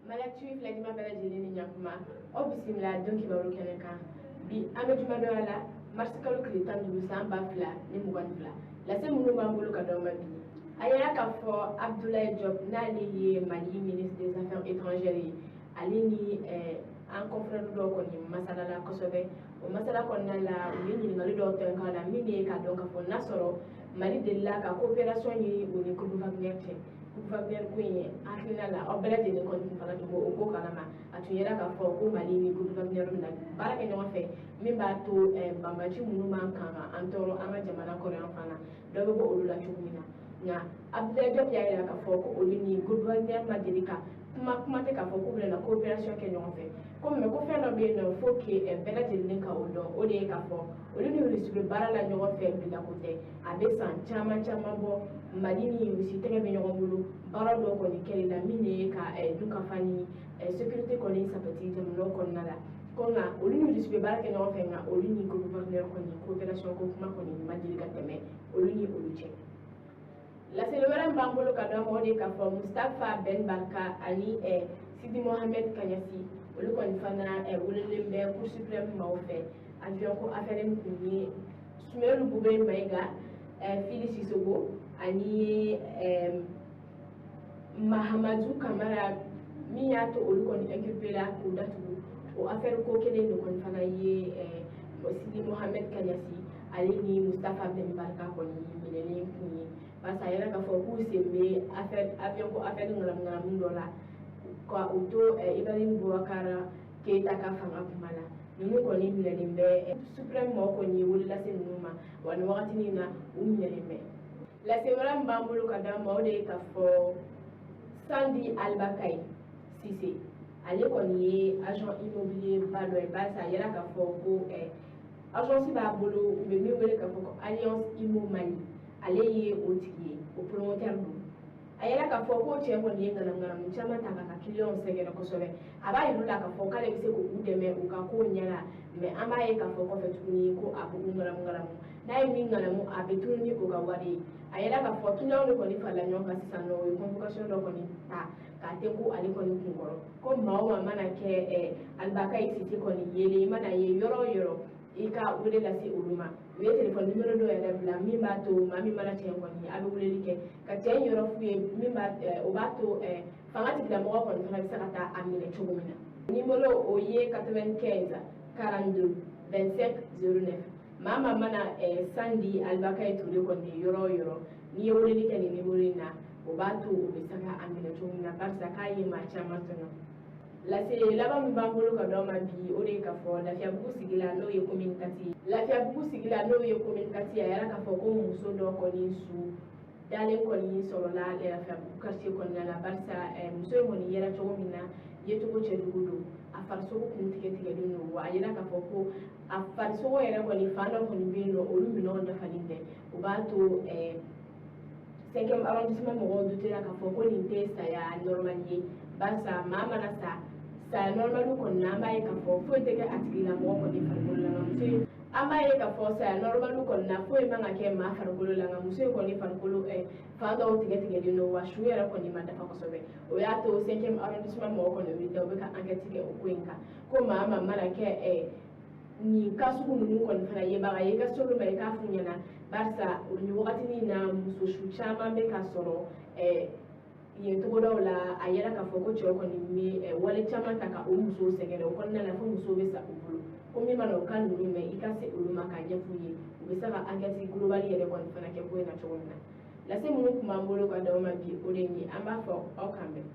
Malactu filajima bɛɛ lajɛlen ni ɲakuma aw bisimila don kibaru kɛnɛ kan bi an bɛ juma dɔ la marisi kalo tile 15 san 2022 lase minnu b'an bolo ka d'aw ma bi a yira k'a fɔ Abdoulaye Diop n'ale ye Mali ministre des affaires étrangères ye ale ni an confrère dɔw kɔni masalala kosɛbɛ o masala kɔnɔna la u ye ɲininkali dɔw tɛnkan la min ye k'a dɔn k'a fɔ n'a sɔrɔ Mali delila ka coopération ɲini u ni Côte d'Ivoire cɛ Gouvernement ko ye hakilina la aw bɛɛ lajɛlen kɔni fana tun b'o ko kalama a tun yera k'a fɔ ko Mali ni gouvernement bɛna baara kɛ ɲɔgɔn fɛ min b'a to banbaci minnu b'an kan an tɔɔrɔ an ka jamana kɔnɔ yan fana dɔ bɛ bɔ olu la cogo min na nka Abdoulaye Diop y'a yira k'a fɔ ko olu ni gouvernement ma deli ka kuma tɛ k'a fɔ k'u bɛna coopération kɛ ɲɔgɔn fɛ ko mais ko fɛn dɔ bɛ yen nɔ faut que bɛɛ lajɛlen ka o dɔn o de ye k'a fɔ olu ni Russie bɛ baara la ɲɔgɔn fɛ bila ko tɛ a bɛ san caman bɔ Mali ni Russie tɛgɛ bɛ ɲɔgɔn bolo baara dɔw kɔni kɛli la min ye ka dunkafa ni sécurité kɔni sabati jamanaw kɔnɔna la ko nka olu ni Russie bɛ baara kɛ ɲɔgɔn fɛ nka olu ni gouvernement kɔni coopération ko kuma kɔni ma deli ka tɛmɛ olu ni olu cɛ. Laseli wɛrɛ b'an bolo ka dɔn o de ye k'a fɔ Mustapha Ben Barka ani Sidi Mohamed Kanyasi olu kɔni fana welelen bɛ Cour suprême maaw fɛ avion ko affaire in kun ye Soumaïla Boubèye Maïga Fili Sissoco ani Mahamadou Kamara min y'a to olu kɔni inculpé la k'u datugu o affaire ko kelen de kɔni fana ye Sidi Mohamed Kanyasi ale ni Mustapha Ben Barka kɔni minɛlen kun ye parce que a yɛrɛ k'a fɔ k'u sen bɛ avion ko affaire ŋanamu dɔ la ka u to Ibrahim Boubacar Keita ka fanga kuma la ninnu kɔni minɛlen bɛ suprême mɔgɔ kɔni ye wele lase ninnu ma wa nin wagati na u minɛlen bɛ lase wɛrɛ min b'an bolo ka d'an ma o de ye k'a fɔ Sandi Albakaï Cissé ale kɔni ye agent immobilier ba dɔ ye barisa a yɛrɛ k'a fɔ ko agence b'a bolo u bɛ min wele k'a fɔ ko Alliance Immo Mali ale ye o tigi ye o promoteur don a yɛrɛ k'a fɔ ko cɛ kɔni ye ŋanamu caman ta k'a ka client sɛgɛrɛ kosɛbɛ a b'a yir'u la k'a fɔ k'ale bɛ se k'u dɛmɛ u ka kow ɲɛla mais an b'a ye k'a fɔ kɔfɛ tuguni ko a b'u ŋanamu n'a ye min ŋanamu a bɛ tunu ni o ka wari ye a yɛrɛ k'a fɔ client de kɔni farala ɲɔgɔn kan sisan nɔ o ye convocation dɔ kɔni ta k'a tɛ ko ale kɔni kunkɔrɔ ko maa o maa mana kɛ Albakaï Cissé kɔni yelen i mana ye yɔrɔ o yɔrɔ i ka wele lase olu ma u ye téléphone numéro dɔ yɛrɛ bila min b'a to maa min mana cɛ kɔni a bɛ weleli kɛ ka cɛ in yɔrɔ f'u ye min o b'a to fanga tigilamɔgɔ kɔni fana bɛ se ka taa a minɛ cogo min na numéro o ye 95 42 25 09 maa mana Sandi Albakaï Touré kɔni yɔrɔ o yɔrɔ n'i ye weleli kɛ nin numéro in na o b'a to o bɛ se ka a minɛ cogo min na barisa k'a ye maa caman tɔɲɔ lase laban min b'an bolo ka d'aw ma bi o de ye k'a fɔ Lafiyabugu sigi la n'o ye commune 4 ye Lafiyabugu sigi la n'o ye commune 4 ye a yɛrɛ k'a fɔ ko muso dɔ kɔni su dalen kɔni sɔrɔla Lafiyabugu quartier kɔnɔna la barisa muso in kɔni yera cogo min na yecogo cɛjugu don a farisogo kun tigɛlen don wa a yira k'a fɔ ko a farisogo yɛrɛ kɔni fan dɔ kɔni bɛ yen nɔ olu minɛnw dafalen tɛ o b'a to 5e arrondissement mɔgɔw dutera k'a fɔ ko nin tɛ saya normal ye barisa maa mana saya normal kɔni na an b'a ye k'a fɔ foyi tɛ kɛ a tigilamɔgɔ kɔni farikolo la nka muso in an b'a ye k'a fɔ saya normal kɔni na foyi man ka kɛ maa farikolo la nka muso in kɔni farikolo fan dɔw tigɛlen don wa su yɛrɛ kɔni ma dafa kosɛbɛ o y'a to 5e arrondissement mɔgɔw kɔni wuli u bɛ ka enquête kɛ o ko in kan ko maa mana kɛ nin ka sugu ninnu kɔni fana yebaga ye i ka s'olu ma i k'a f'u ɲɛna barisa nin wagati na muso su caman bɛ ka sɔrɔ yen togodaw la a yɛrɛ k'a fɔ ko cɛw kɔni bɛ wale caman ta ka o musow sɛgɛrɛ o kɔnɔna la fo musow bɛ sa u bolo ko min mana o ka ninnu mɛn i ka se olu ma k'a ɲɛf'u ye u bɛ se ka enquête globale yɛrɛ kɔni fana kɛ ko in na cogo min na lase minnu tun b'an bolo ka d'aw ma bi o de ye an b'a fɔ aw kan bɛn